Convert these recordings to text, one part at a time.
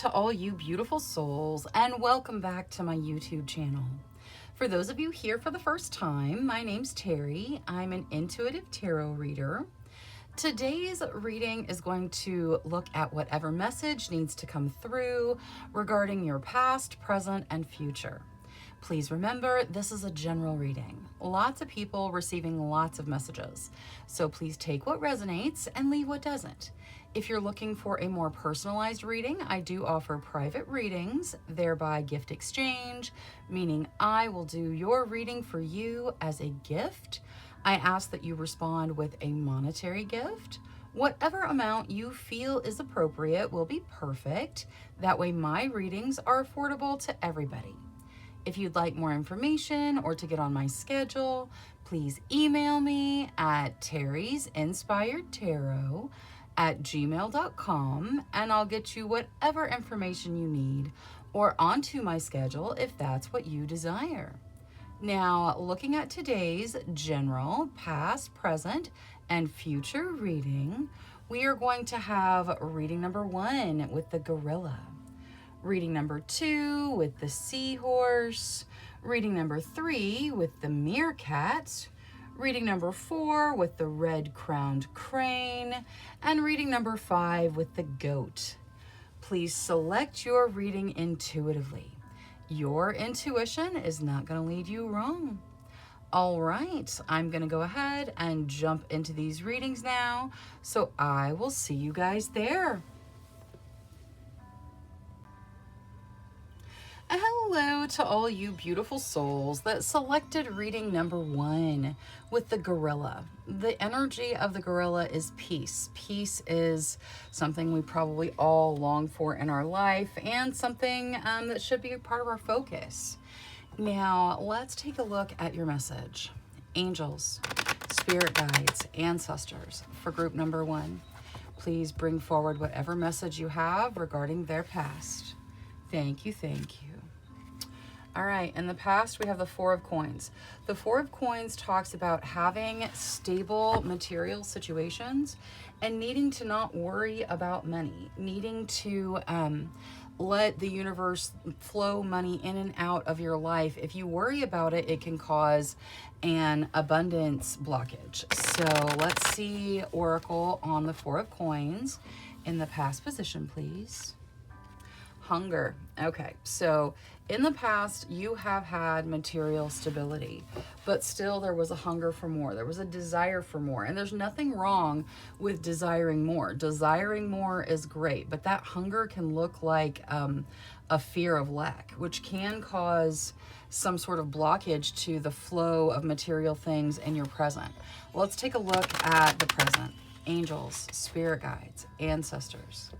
to all you beautiful souls, and welcome back to my YouTube channel. For those of you here for the first time, my name's Cheri. I'm an intuitive tarot reader. Today's reading is going to look at whatever message needs to come through regarding your past, present, and future. Please remember, this is a general reading. Lots of people receiving lots of messages. So please take what resonates and leave what doesn't. If you're looking for a more personalized reading, I do offer private readings, thereby gift exchange, meaning I will do your reading for you as a gift. I ask that you respond with a monetary gift. Whatever amount you feel is appropriate will be perfect. That way my readings are affordable to everybody. If you'd like more information or to get on my schedule, please email me at terrysinspiredtarot@gmail.com and I'll get you whatever information you need or onto my schedule if that's what you desire. Now, looking at today's general, past, present, and future reading, we are going to have reading number 1 with the gorilla. Reading number 2 with the seahorse, reading number 3 with the meerkat, reading number 4 with the red-crowned crane, and reading number 5 with the goat. Please select your reading intuitively. Your intuition is not going to lead you wrong. All right, I'm going to go ahead and jump into these readings now, so I will see you guys there. Hello to all you beautiful souls that selected reading number 1 with the gorilla. The energy of the gorilla is peace. Peace is something we probably all long for in our life and something that should be a part of our focus. Now, let's take a look at your message. Angels, spirit guides, ancestors for group number 1. Please bring forward whatever message you have regarding their past. Thank you, thank you. All right, in the past, we have the 4 of coins. The 4 of coins talks about having stable material situations and needing to not worry about money, needing to let the universe flow money in and out of your life. If you worry about it, it can cause an abundance blockage. So let's see Oracle on the 4 of coins in the past position, please. Hunger. Okay, so in the past, you have had material stability, but still there was a hunger for more. There was a desire for more, and there's nothing wrong with desiring more. Desiring more is great, but that hunger can look like a fear of lack, which can cause some sort of blockage to the flow of material things in your present. Let's take a look at the present. Angels, spirit guides, ancestors.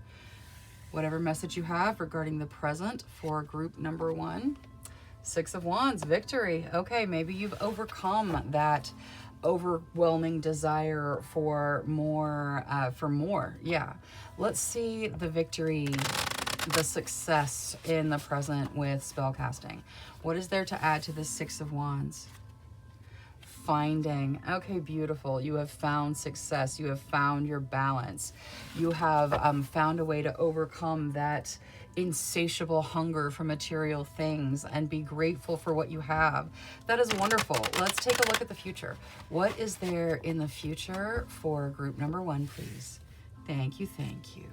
Whatever message you have regarding the present for group number 1. 6 of Wands, victory. Okay, maybe you've overcome that overwhelming desire for more, Yeah, let's see the victory, the success in the present with spell casting. What is there to add to the 6 of Wands? Finding. Okay, beautiful. You have found success. You have found your balance. You have found a way to overcome that insatiable hunger for material things and be grateful for what you have. That is wonderful. Let's take a look at the future. What is there in the future for group number 1, please? Thank you, thank you.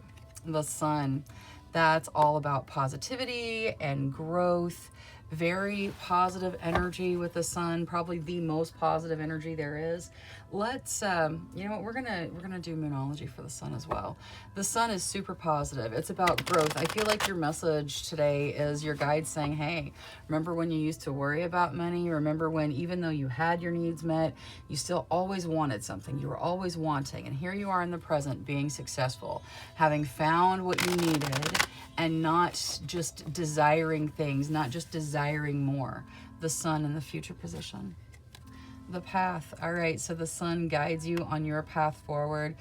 The sun. That's all about positivity and growth. Very positive energy with the sun, probably the most positive energy there is. Let's you know what, we're gonna do Moonology for the sun as well. The sun is super positive. It's about growth. I feel like your message today is your guide saying, hey, remember when you used to worry about money? Remember when even though you had your needs met, you still always wanted something. You were always wanting, and here you are in the present being successful, having found what you needed and not just desiring things, not just desiring more. The sun in the future position. The path. All right, so the sun guides you on your path forward.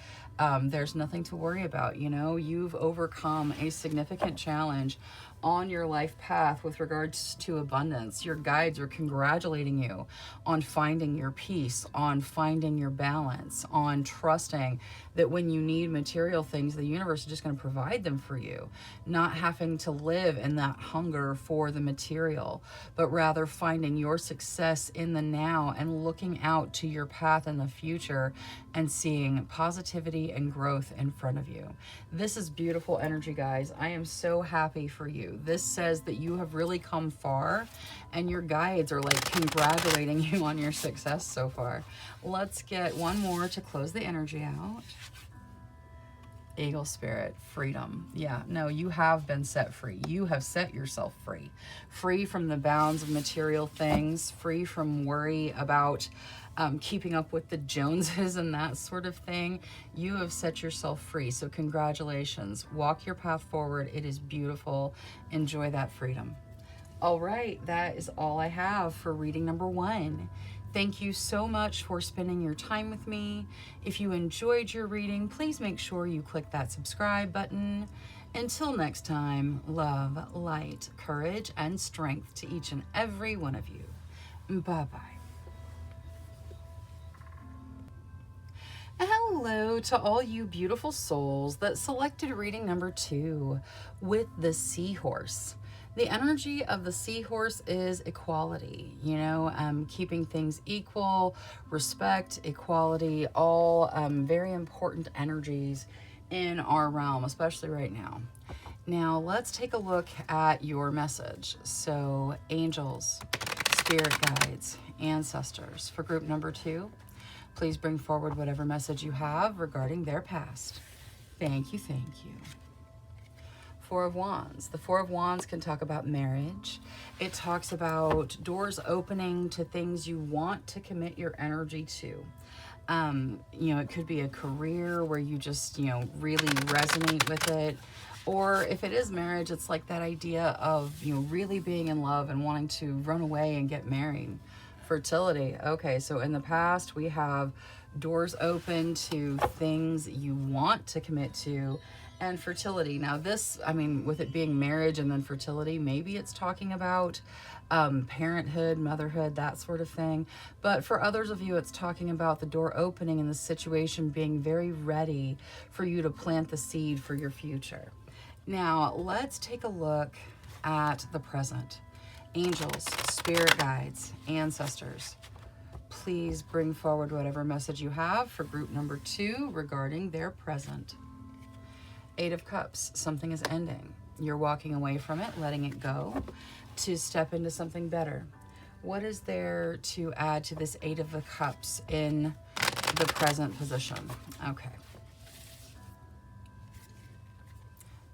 There's nothing to worry about. You know, you've overcome a significant challenge on your life path with regards to abundance. Your guides are congratulating you on finding your peace, on finding your balance, on trusting that when you need material things, the universe is just going to provide them for you. Not having to live in that hunger for the material, but rather finding your success in the now and looking out to your path in the future and seeing positivity and growth in front of you. This is beautiful energy, guys. I am so happy for you. This says that you have really come far and your guides are like congratulating you on your success so far. Let's get one more to close the energy out. Eagle Spirit, freedom. Yeah, no, you have been set free. You have set yourself free. Free from the bounds of material things, free from worry about keeping up with the Joneses and that sort of thing. You have set yourself free. So congratulations. Walk your path forward. It is beautiful. Enjoy that freedom. All right, that is all I have for reading number 1. Thank you so much for spending your time with me. If you enjoyed your reading, please make sure you click that subscribe button. Until next time, love, light, courage, and strength to each and every one of you. Bye-bye. Hello to all you beautiful souls that selected reading number 2 with the Seahorse. The energy of the Seahorse is equality, keeping things equal, respect, equality, all very important energies in our realm, especially right now. Now, let's take a look at your message. So, angels, spirit guides, ancestors. For group number 2, please bring forward whatever message you have regarding their past. Thank you, thank you. Four of Wands. The Four of Wands can talk about marriage. It talks about doors opening to things you want to commit your energy to. It could be a career where you just, really resonate with it. Or if it is marriage, it's like that idea of, really being in love and wanting to run away and get married. Fertility. Okay, so in the past, we have doors open to things you want to commit to, and fertility. Now this, with it being marriage and then fertility, maybe it's talking about parenthood, motherhood, that sort of thing. But for others of you, it's talking about the door opening and the situation being very ready for you to plant the seed for your future. Now, let's take a look at the present. Angels, spirit guides, ancestors, please bring forward whatever message you have for group number 2 regarding their present. 8 of Cups, something is ending. You're walking away from it, letting it go, to step into something better. What is there to add to this 8 of the Cups in the present position? Okay.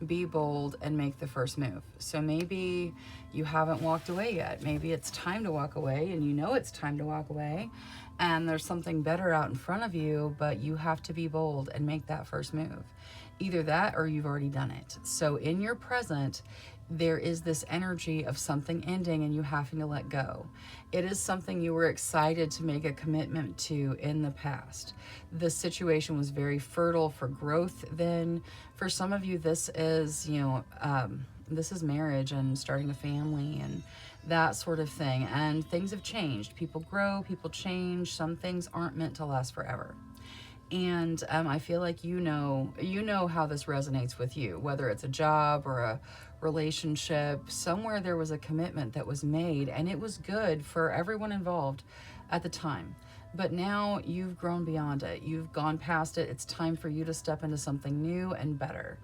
Be bold and make the first move. So maybe you haven't walked away yet. Maybe it's time to walk away and you know it's time to walk away and there's something better out in front of you, but you have to be bold and make that first move. Either that or you've already done it. So in your present, there is this energy of something ending and you having to let go. It is something you were excited to make a commitment to in the past. The situation was very fertile for growth then. For some of you, this is, this is marriage and starting a family and that sort of thing. And things have changed. People grow, people change. Some things aren't meant to last forever. And I feel like you know how this resonates with you, whether it's a job or a relationship. Somewhere there was a commitment that was made and it was good for everyone involved at the time. But now you've grown beyond it. You've gone past it. It's time for you to step into something new and better.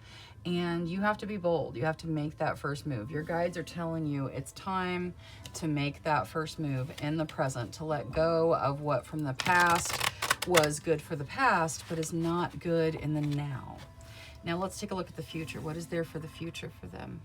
And you have to be bold. You have to make that first move. Your guides are telling you it's time to make that first move in the present, to let go of what from the past was good for the past, but is not good in the now. Now let's take a look at the future. What is there for the future for them?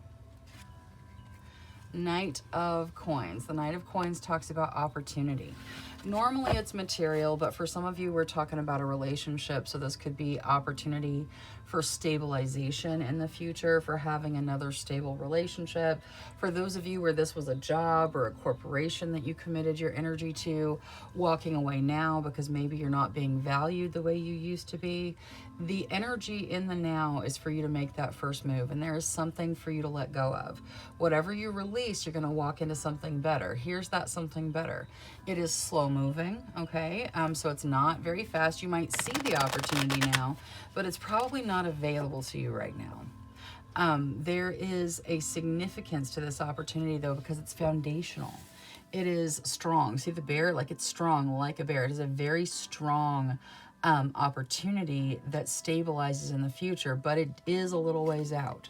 Knight of Coins. The Knight of Coins talks about opportunity. Normally it's material, but for some of you, we're talking about a relationship. So this could be opportunity for for stabilization in the future, for having another stable relationship. For those of you where this was a job or a corporation that you committed your energy to, walking away now because maybe you're not being valued the way you used to be. The energy in the now is for you to make that first move, and there is something for you to let go of. Whatever you release, you're going to walk into something better. Here's that something better. It is slow moving, okay? So it's not very fast. You might see the opportunity now, but it's probably not available to you right now. There is a significance to this opportunity, though, because it's foundational. It is strong. See the bear? Like, it's strong like a bear. It is a very strong opportunity that stabilizes in the future, but it is a little ways out.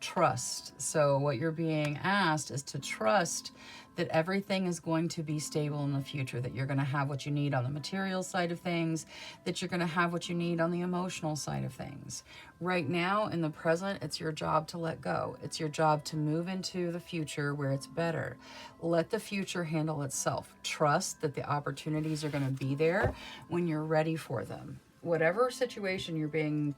Trust. So what you're being asked is to trust that everything is going to be stable in the future, that you're going to have what you need on the material side of things, that you're going to have what you need on the emotional side of things. Right now, in the present, it's your job to let go. It's your job to move into the future where it's better. Let the future handle itself. Trust that the opportunities are going to be there when you're ready for them. Whatever situation you're being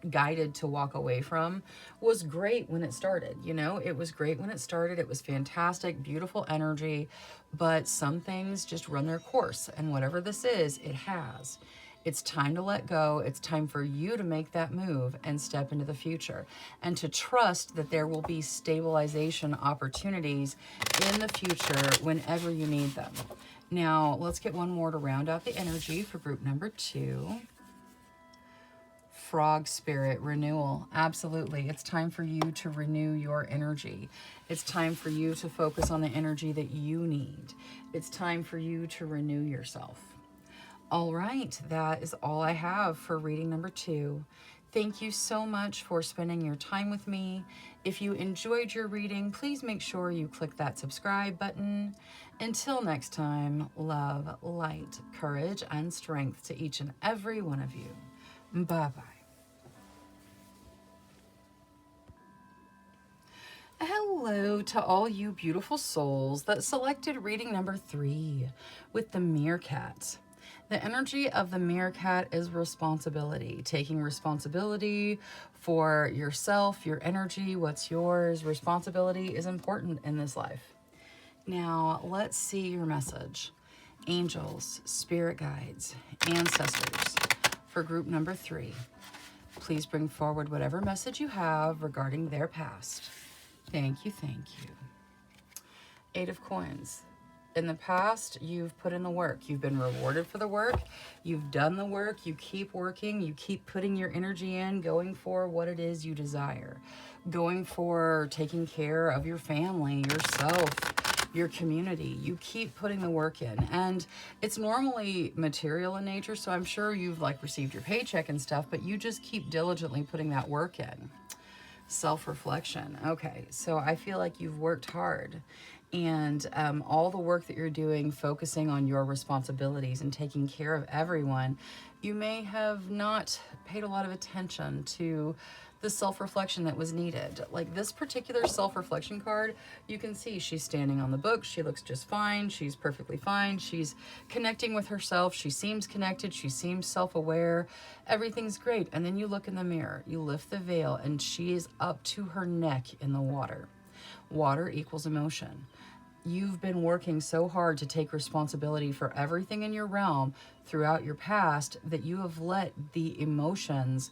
guided to walk away from was great when it started. You know, it was great when it started. It was fantastic, beautiful energy, but some things just run their course, and whatever this is, it has. It's time to let go. It's time for you to make that move and step into the future, and to trust that there will be stabilization opportunities in the future whenever you need them. Now, let's get one more to round out the energy for group number 2. Frog spirit, renewal. Absolutely. It's time for you to renew your energy. It's time for you to focus on the energy that you need. It's time for you to renew yourself. All right, that is all I have for reading number 2. Thank you so much for spending your time with me. If you enjoyed your reading, please make sure you click that subscribe button. Until next time, love, light, courage, and strength to each and every one of you. Bye-bye. Hello to all you beautiful souls that selected reading number 3 with the meerkat. The energy of the meerkat is responsibility, taking responsibility for yourself, your energy, what's yours. Responsibility is important in this life. Now, let's see your message. Angels, spirit guides, ancestors for group number 3. Please bring forward whatever message you have regarding their past. Thank you, thank you. 8 of coins. In the past, you've put in the work. You've been rewarded for the work. You've done the work. You keep working. You keep putting your energy in, going for what it is you desire. Going for taking care of your family, yourself, your community. You keep putting the work in. And it's normally material in nature, so I'm sure you've received your paycheck and stuff, but you just keep diligently putting that work in. Self-reflection. Okay, so I feel like you've worked hard, and all the work that you're doing, focusing on your responsibilities and taking care of everyone, you may have not paid a lot of attention to the self-reflection that was needed. Like this particular self-reflection card, you can see she's standing on the book. She looks just fine. She's perfectly fine. She's connecting with herself. She seems connected. She seems self-aware. Everything's great. And then you look in the mirror, you lift the veil, and she is up to her neck in the water. Water equals emotion. You've been working so hard to take responsibility for everything in your realm throughout your past that you have let the emotions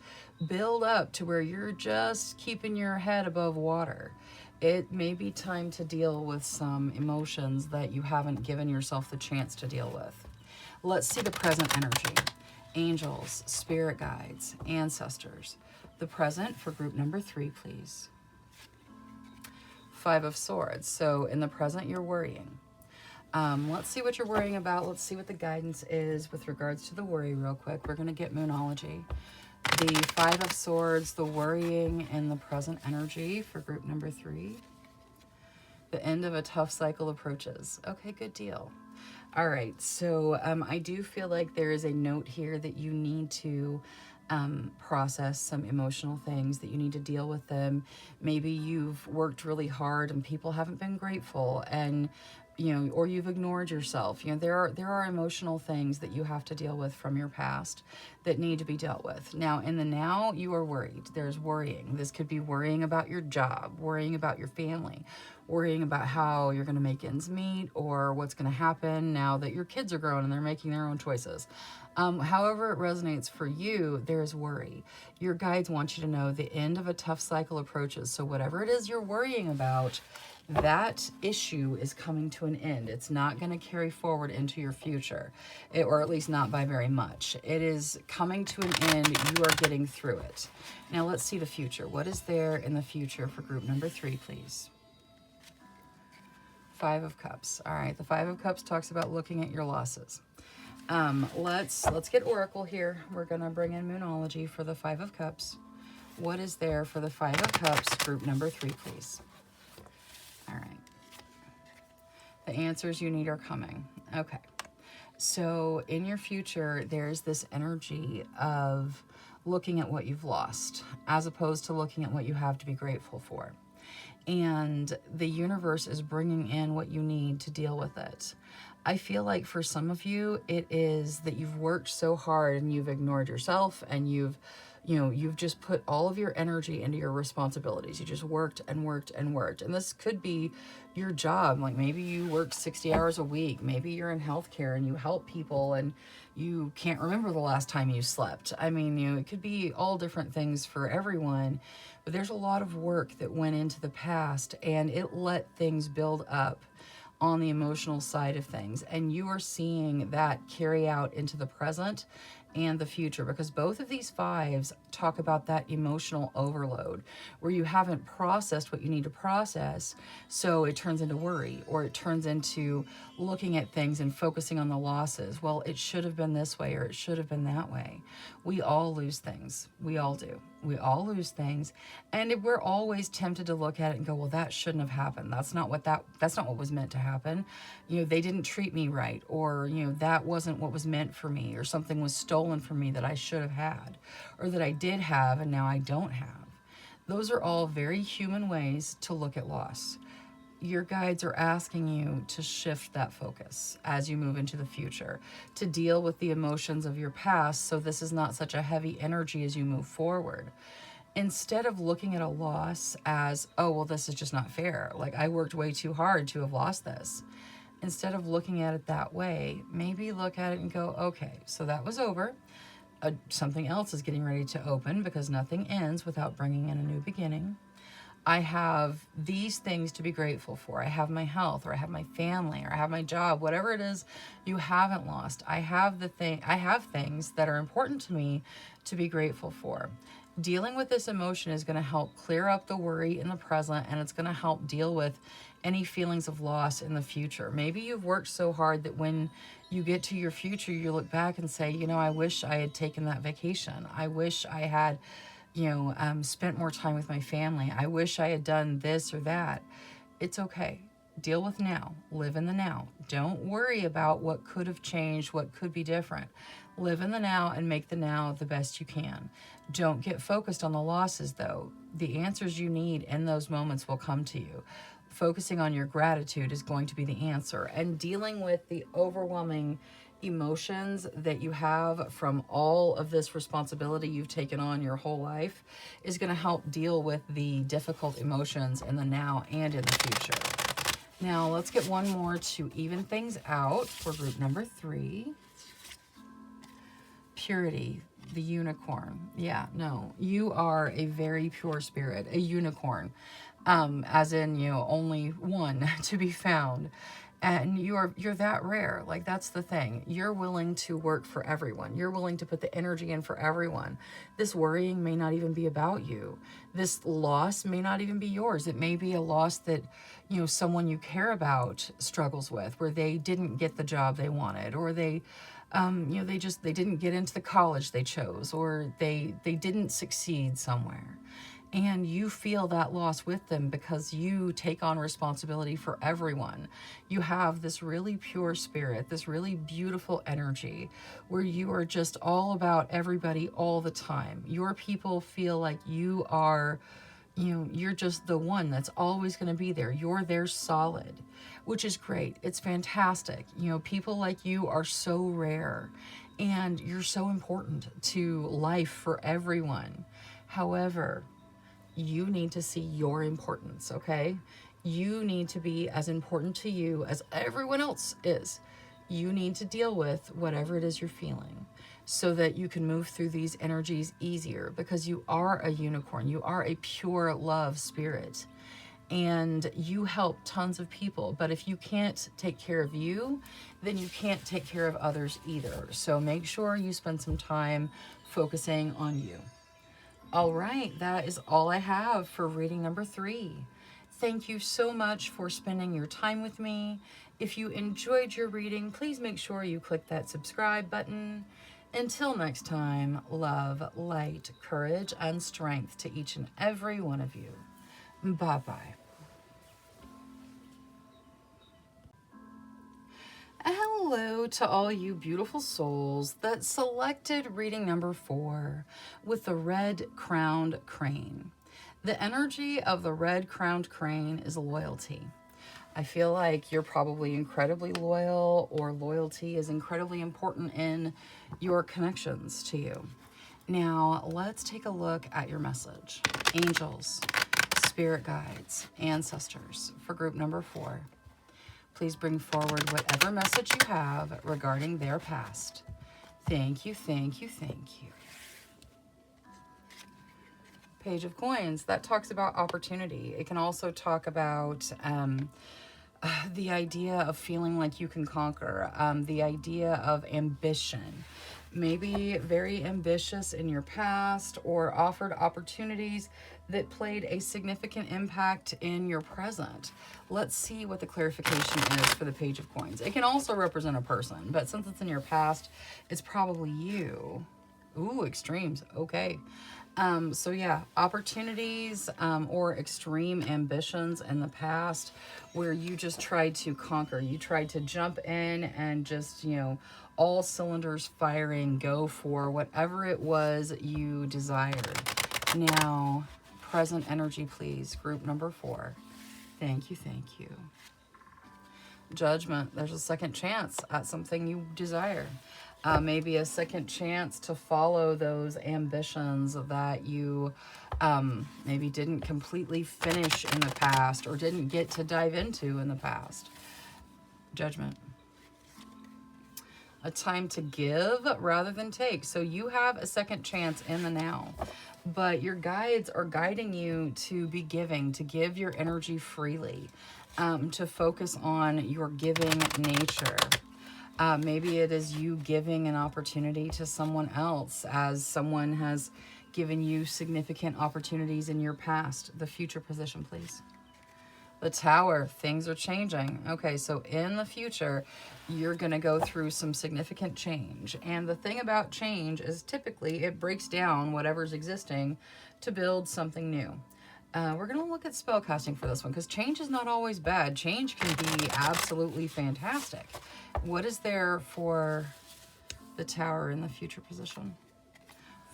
build up to where you're just keeping your head above water. It may be time to deal with some emotions that you haven't given yourself the chance to deal with. Let's see the present energy. Angels, spirit guides, ancestors. The present for group number 3, please. 5 of Swords. So in the present, you're worrying. Let's see what you're worrying about. Let's see what the guidance is with regards to the worry real quick. We're going to get Moonology. The 5 of Swords, the worrying in the present energy for group number 3. The end of a tough cycle approaches. Okay, good deal. All right, so I do feel like there is a note here that you need to process some emotional things, that you need to deal with them. Maybe you've worked really hard and people haven't been grateful, and or you've ignored yourself. There are emotional things that you have to deal with from your past that need to be dealt with. Now, in the now, you are worried. There's worrying. This could be worrying about your job, worrying about your family, worrying about how you're going to make ends meet, or what's going to happen now that your kids are grown and they're making their own choices. However it resonates for you, there's worry. Your guides want you to know the end of a tough cycle approaches. So whatever it is you're worrying about, that issue is coming to an end. It's not going to carry forward into your future, or at least not by very much. It is coming to an end. You are getting through it. Now let's see the future. What is there in the future for group number 3, please? Five of Cups. All right, the Five of Cups talks about looking at your losses. Let's get Oracle here. We're going to bring in Moonology for the Five of Cups. What is there for the Five of Cups, group number 3, please? All right. The answers you need are coming. Okay. So in your future, there's this energy of looking at what you've lost as opposed to looking at what you have to be grateful for. And the universe is bringing in what you need to deal with it. I feel like for some of you, it is that you've worked so hard and you've ignored yourself, and you've just put all of your energy into your responsibilities. You just worked and worked and worked. And this could be your job. Like maybe you work 60 hours a week. Maybe you're in healthcare and you help people and you can't remember the last time you slept. I mean, it could be all different things for everyone. But there's a lot of work that went into the past, and it let things build up on the emotional side of things. And you are seeing that carry out into the present and the future, because both of these fives talk about that emotional overload where you haven't processed what you need to process. So it turns into worry, or it turns into looking at things and focusing on the losses. Well, it should have been this way, or it should have been that way. We all lose things. We all do. We all lose things. And we're always tempted to look at it and go, well, that shouldn't have happened. That's not what was meant to happen. They didn't treat me right, or, that wasn't what was meant for me, or something was stolen from me that I should have had, or that I did have and now I don't have. Those are all very human ways to look at loss. Your guides are asking you to shift that focus as you move into the future, to deal with the emotions of your past, so this is not such a heavy energy as you move forward. Instead of looking at a loss as, oh, well, this is just not fair. Like, I worked way too hard to have lost this. Instead of looking at it that way, maybe look at it and go, okay, so that was over. Something else is getting ready to open, because nothing ends without bringing in a new beginning. I have these things to be grateful for. I have my health, or I have my family, or I have my job, whatever it is you haven't lost. I have things that are important to me to be grateful for. Dealing with this emotion is going to help clear up the worry in the present, and it's going to help deal with any feelings of loss in the future. Maybe you've worked so hard that when you get to your future, you look back and say, I wish I had taken that vacation. I wish I had spent more time with my family. I wish I had done this or that. It's okay. Deal with now. Live in the now. Don't worry about what could have changed, what could be different. Live in the now and make the now the best you can. Don't get focused on the losses, though. The answers you need in those moments will come to you. Focusing on your gratitude is going to be the answer. And dealing with the overwhelming emotions that you have from all of this responsibility you've taken on your whole life is going to help deal with the difficult emotions in the now and in the future. Now let's get one more to even things out for group number 3. Purity, the unicorn. Yeah, no, you are a very pure spirit, a unicorn, as in, only one to be found. And you're that rare. Like, that's the thing. You're willing to work for everyone. You're willing to put the energy in for everyone. This worrying may not even be about you. This loss may not even be yours. It may be a loss that, someone you care about struggles with, where they didn't get the job they wanted, or they didn't get into the college they chose, or they didn't succeed somewhere. And you feel that loss with them because you take on responsibility for everyone. You have this really pure spirit, this really beautiful energy where you are just all about everybody all the time. Your people feel like you are you're just the one that's always going to be there. You're there solid, which is great. It's fantastic. People like you are so rare and you're so important to life for everyone. However, you need to see your importance, okay? You need to be as important to you as everyone else is. You need to deal with whatever it is you're feeling so that you can move through these energies easier, because you are a unicorn. You are a pure love spirit and you help tons of people. But if you can't take care of you, then you can't take care of others either. So make sure you spend some time focusing on you. All right, that is all I have for reading number 3. Thank you so much for spending your time with me. If you enjoyed your reading, please make sure you click that subscribe button. Until next time, love, light, courage, and strength to each and every one of you. Bye-bye. Hello to all you beautiful souls that selected reading number 4 with the red-crowned crane. The energy of the red-crowned crane is loyalty. I feel like you're probably incredibly loyal, or loyalty is incredibly important in your connections to you. Now, let's take a look at your message. Angels, spirit guides, ancestors for group number 4. Please bring forward whatever message you have regarding their past. Thank you, thank you, thank you. Page of Coins, that talks about opportunity. It can also talk about the idea of feeling like you can conquer, the idea of ambition. Maybe very ambitious in your past, or offered opportunities that played a significant impact in your present. Let's see what the clarification is for the Page of Coins. It can also represent a person, but since it's in your past, it's probably you. Ooh, extremes. Okay. So yeah, opportunities or extreme ambitions in the past where you just tried to conquer. You tried to jump in and just, all cylinders firing, go for whatever it was you desired. Now, present energy, please. Group number 4. Thank you, thank you. Judgment. There's a second chance at something you desire. Maybe a second chance to follow those ambitions that you maybe didn't completely finish in the past, or didn't get to dive into in the past. Judgment. A time to give rather than take. So you have a second chance in the now, but your guides are guiding you to be giving, to give your energy freely, to focus on your giving nature. Maybe it is you giving an opportunity to someone else, as someone has given you significant opportunities in your past. The future position, please. The Tower, things are changing. Okay, so in the future, you're going to go through some significant change. And the thing about change is typically it breaks down whatever's existing to build something new. We're going to look at spellcasting for this one, because change is not always bad. Change can be absolutely fantastic. What is there for the Tower in the future position?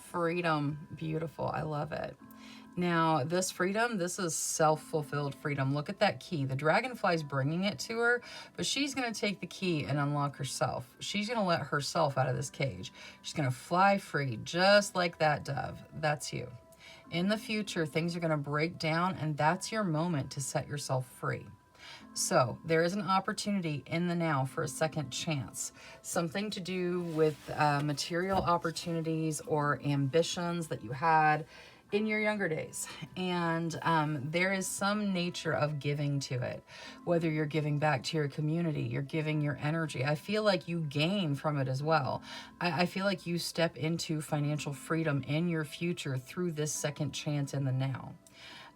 Freedom. Beautiful. I love it. Now, this freedom, this is self-fulfilled freedom. Look at that key. The dragonfly's bringing it to her, but she's going to take the key and unlock herself. She's going to let herself out of this cage. She's going to fly free, just like that dove. That's you. In the future, things are going to break down, and that's your moment to set yourself free. So there is an opportunity in the now for a second chance. Something to do with material opportunities or ambitions that you had in your younger days. And there is some nature of giving to it. Whether you're giving back to your community, you're giving your energy. I feel like you gain from it as well. I feel like you step into financial freedom in your future through this second chance in the now.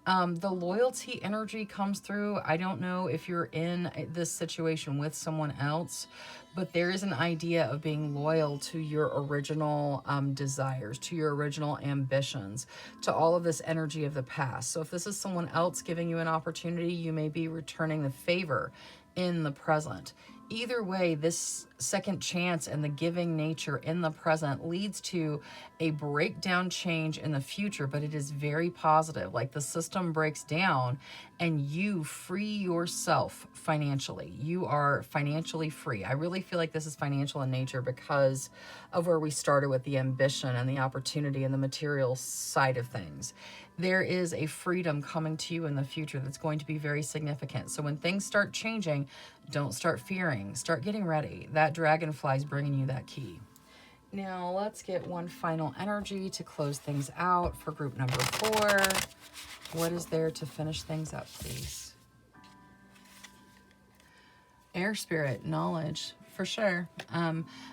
The loyalty energy comes through. I don't know if you're in this situation with someone else, but there is an idea of being loyal to your original desires, to your original ambitions, to all of this energy of the past. So if this is someone else giving you an opportunity, you may be returning the favor in the present. either way, this second chance and the giving nature in the present leads to a breakdown change in the future, but it is very positive. Like the system breaks down and you free yourself financially. You are financially free. I really feel like this is financial in nature because of where we started with the ambition and the opportunity and the material side of things. There is a freedom coming to you in the future that's going to be very significant. So when things start changing, don't start fearing. Start getting ready. That dragonfly is bringing you that key. Now let's get one final energy to close things out for group number 4. What is there to finish things up, please? Air spirit, knowledge, for sure.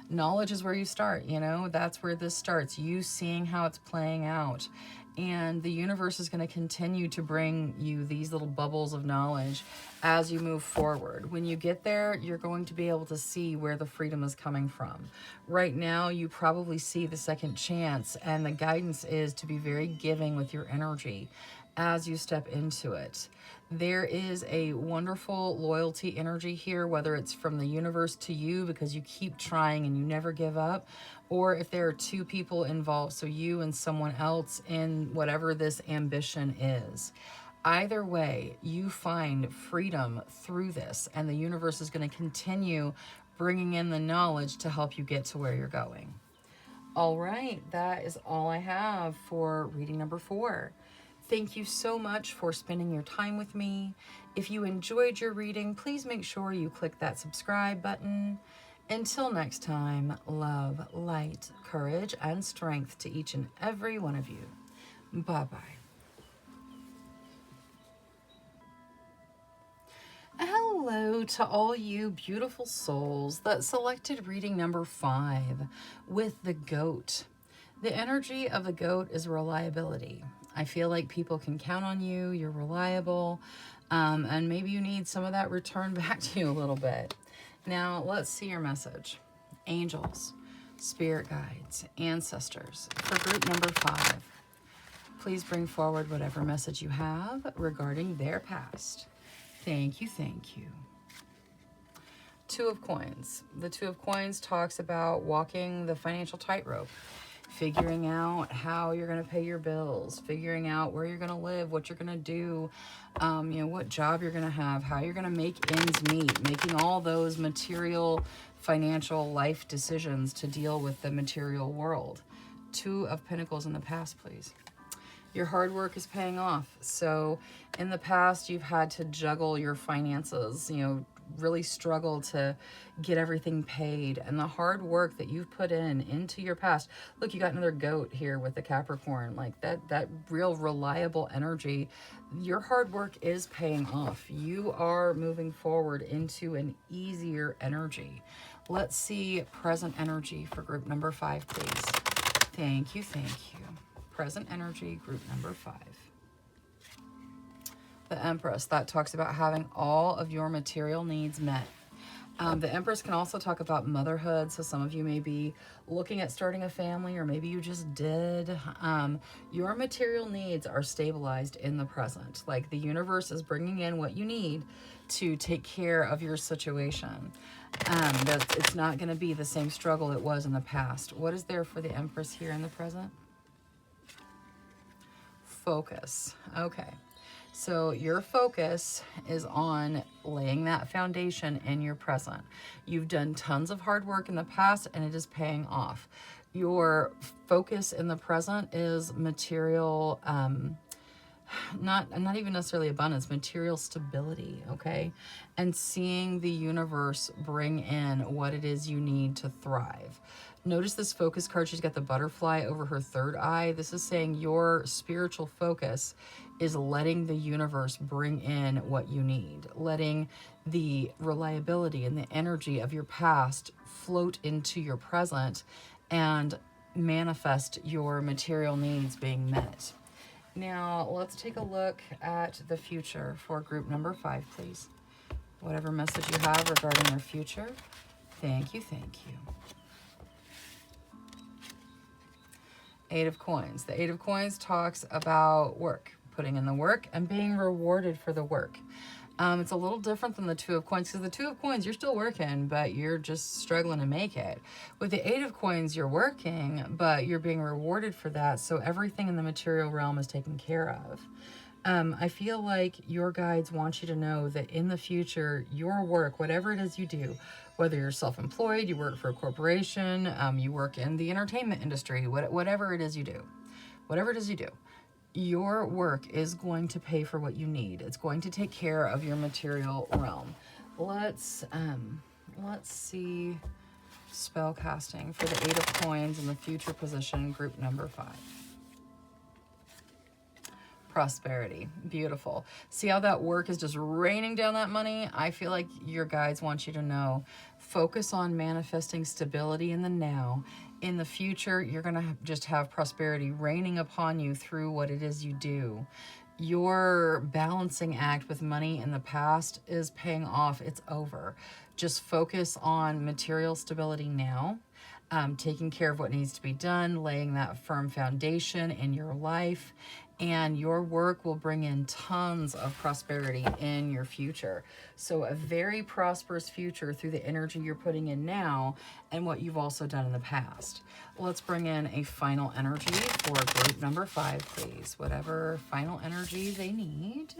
Knowledge is where you start, you know, that's where this starts. You seeing how it's playing out. And the universe is going to continue to bring you these little bubbles of knowledge as you move forward. When you get there, you're going to be able to see where the freedom is coming from. Right now, you probably see the second chance, and the guidance is to be very giving with your energy as you step into it. There is a wonderful loyalty energy here, whether it's from the universe to you because you keep trying and you never give up, or if there are 2 people involved, so you and someone else in whatever this ambition is. Either way, you find freedom through this, and the universe is going to continue bringing in the knowledge to help you get to where you're going. All right, that is all I have for reading number 4. Thank you so much for spending your time with me. If you enjoyed your reading, please make sure you click that subscribe button. Until next time, love, light, courage, and strength to each and every one of you. Bye-bye. Hello to all you beautiful souls that selected reading number 5 with the goat. The energy of the goat is reliability. I feel like people can count on you, you're reliable, and maybe you need some of that returned back to you a little bit. Now, let's see your message. Angels, spirit guides, ancestors, for group number 5. Please bring forward whatever message you have regarding their past. Thank you, thank you. 2 of Coins. The 2 of Coins talks about walking the financial tightrope. Figuring out how you're going to pay your bills, figuring out where you're going to live, what you're going to do, what job you're going to have, how you're going to make ends meet, making all those material, financial life decisions to deal with the material world. 2 of Pentacles in the past, please. Your hard work is paying off. So in the past, you've had to juggle your finances, really struggle to get everything paid, and the hard work that you've put into your past. Look, you got another goat here with the Capricorn, like that real reliable energy. Your hard work is paying off. You are moving forward into an easier energy. Let's see present energy for group number 5, please. Thank you, thank you. Present energy, group number 5. The Empress, that talks about having all of your material needs met. The Empress can also talk about motherhood. So some of you may be looking at starting a family, or maybe you just did. Your material needs are stabilized in the present. Like the universe is bringing in what you need to take care of your situation. It's not going to be the same struggle it was in the past. What is there for the Empress here in the present? Focus. Okay. So your focus is on laying that foundation in your present. You've done tons of hard work in the past and it is paying off. Your focus in the present is material, not even necessarily abundance, material stability, okay? And seeing the universe bring in what it is you need to thrive. Notice this focus card, she's got the butterfly over her third eye. This is saying your spiritual focus is letting the universe bring in what you need, letting the reliability and the energy of your past float into your present and manifest your material needs being met. Now, let's take a look at the future for group number 5, please. Whatever message you have regarding their future. Thank you, thank you. 8 of Coins. The 8 of Coins talks about work, putting in the work and being rewarded for the work. It's a little different than the Two of Coins, because the Two of Coins, you're still working, but you're just struggling to make it. With the Eight of Coins, you're working, but you're being rewarded for that. So everything in the material realm is taken care of. I feel like your guides want you to know that in the future, your work, whatever it is you do, whether you're self-employed, you work for a corporation, you work in the entertainment industry, whatever it is you do, your work is going to pay for what you need. It's going to take care of your material realm. Let's see spell casting for the Eight of Coins in the future position, group number 5. Prosperity. Beautiful. See how that work is just raining down that money? I feel like your guides want you to know, focus on manifesting stability in the now. In the future, you're going to just have prosperity raining upon you through what it is you do. Your balancing act with money in the past is paying off. It's over. Just focus on material stability now. Taking care of what needs to be done, laying that firm foundation in your life, and your work will bring in tons of prosperity in your future. So a very prosperous future through the energy you're putting in now and what you've also done in the past. Let's bring in a final energy for group number 5, please. Whatever final energy they need.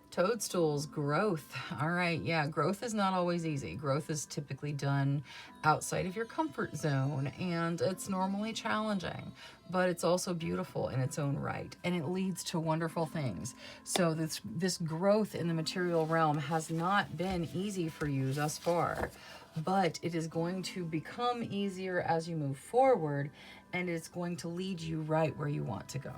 Toadstools, growth. All right, yeah, growth is not always easy. Growth is typically done outside of your comfort zone, and it's normally challenging, but it's also beautiful in its own right, and it leads to wonderful things. So this growth in the material realm has not been easy for you thus far, but it is going to become easier as you move forward, and it's going to lead you right where you want to go.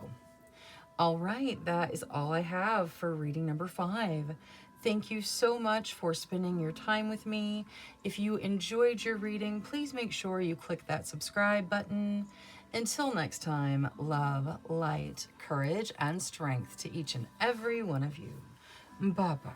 All right, that is all I have for reading number 5. Thank you so much for spending your time with me. If you enjoyed your reading, please make sure you click that subscribe button. Until next time, love, light, courage, and strength to each and every one of you. Bye-bye.